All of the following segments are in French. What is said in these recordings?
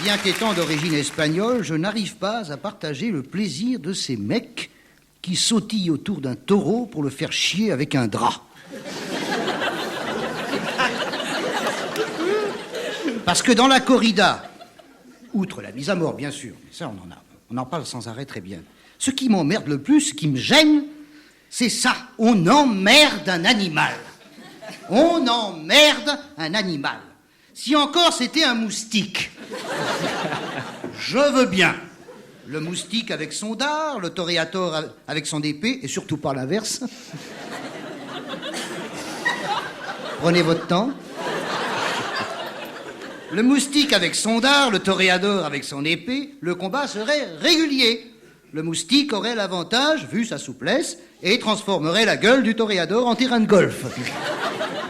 Bien qu'étant d'origine espagnole, je n'arrive pas à partager le plaisir de ces mecs qui sautillent autour d'un taureau pour le faire chier avec un drap. Parce que dans la corrida, outre la mise à mort, bien sûr, ça on en parle sans arrêt très bien, ce qui m'emmerde le plus, ce qui me gêne, c'est ça, on emmerde un animal. On emmerde un animal. Si encore c'était un moustique. Je veux bien. Le moustique avec son dard, le toréador avec son épée, et surtout pas l'inverse. Prenez votre temps. Le moustique avec son dard, le toréador avec son épée, le combat serait régulier. Le moustique aurait l'avantage, vu sa souplesse, et transformerait la gueule du toréador en terrain de golf.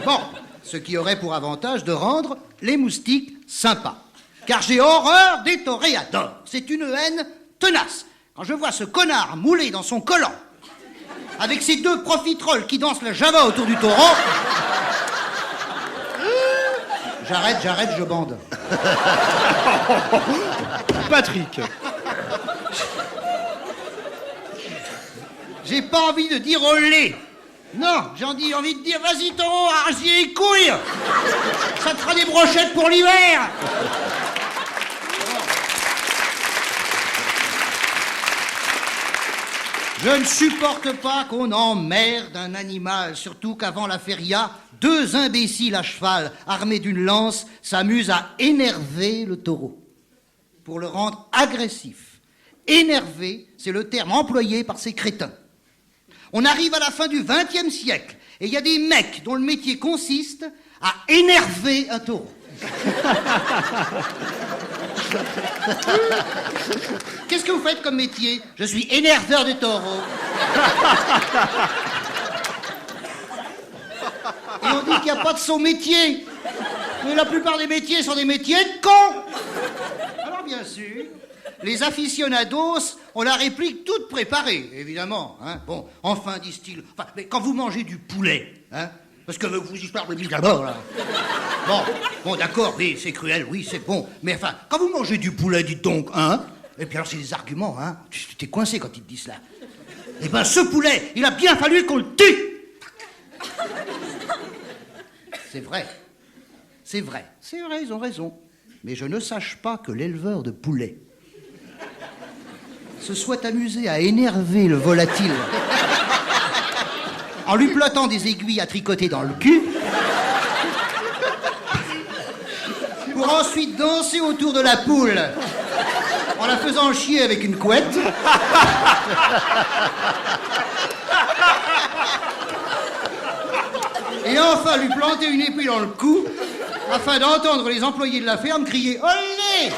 Bon, ce qui aurait pour avantage de rendre les moustiques sympas. Car j'ai horreur des toréadors. C'est une haine tenace. Quand je vois ce connard moulé dans son collant, avec ses deux profiteroles qui dansent la java autour du taureau, j'arrête, je bande. Patrick. J'ai pas envie de dire olé. Non, j'ai envie de dire vas-y taureau, arrache les couilles. Ça te fera des brochettes pour l'hiver. Je ne supporte pas qu'on emmerde un animal, surtout qu'avant la feria, 2 imbéciles à cheval, armés d'une lance, s'amusent à énerver le taureau, pour le rendre agressif. Énerver, c'est le terme employé par ces crétins. On arrive à la fin du XXe siècle, et il y a des mecs dont le métier consiste à énerver un taureau. Qu'est-ce que vous faites comme métier? Je suis énerveur de taureaux. Et on dit qu'il n'y a pas de son métier. Mais la plupart des métiers sont des métiers de cons. Alors bien sûr, les aficionados ont la réplique toute préparée, évidemment. Hein. Bon, enfin, disent-ils, mais quand vous mangez du poulet, hein, parce que vous y parlez d'abord, là. Bon, d'accord, oui, c'est cruel, oui, c'est bon. Mais enfin, quand vous mangez du poulet, dites donc, hein. Et puis alors, c'est des arguments, hein. Tu t'es coincé quand ils te disent cela. Eh ben, ce poulet, il a bien fallu qu'on le tue. C'est vrai. C'est vrai, ils ont raison. Mais je ne sache pas que l'éleveur de poulets se soit amusé à énerver le volatile en lui plantant des aiguilles à tricoter dans le cul pour ensuite danser autour de la poule en la faisant chier avec une couette. Et enfin lui planter une épée dans le cou afin d'entendre les employés de la ferme crier « Olé !»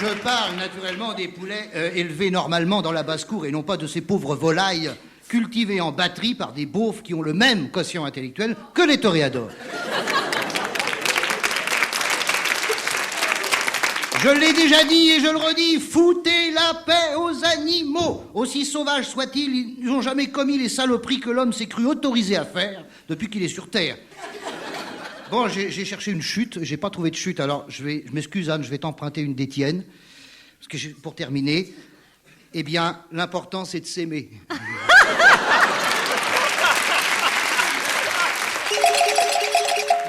Je parle naturellement des poulets élevés normalement dans la basse-cour et non pas de ces pauvres volailles cultivées en batterie par des beaufs qui ont le même quotient intellectuel que les toréadors. Je l'ai déjà dit et je le redis, foutez la paix aux animaux. Aussi sauvages soient-ils, ils n'ont jamais commis les saloperies que l'homme s'est cru autorisé à faire depuis qu'il est sur Terre. Bon, j'ai cherché une chute, j'ai pas trouvé de chute, alors je m'excuse Anne, je vais t'emprunter une d'Étienne. Parce que pour terminer, eh bien, l'important c'est de s'aimer.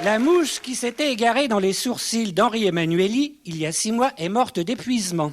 La mouche qui s'était égarée dans les sourcils d'Henri Emmanuelli, il y a 6 mois, est morte d'épuisement.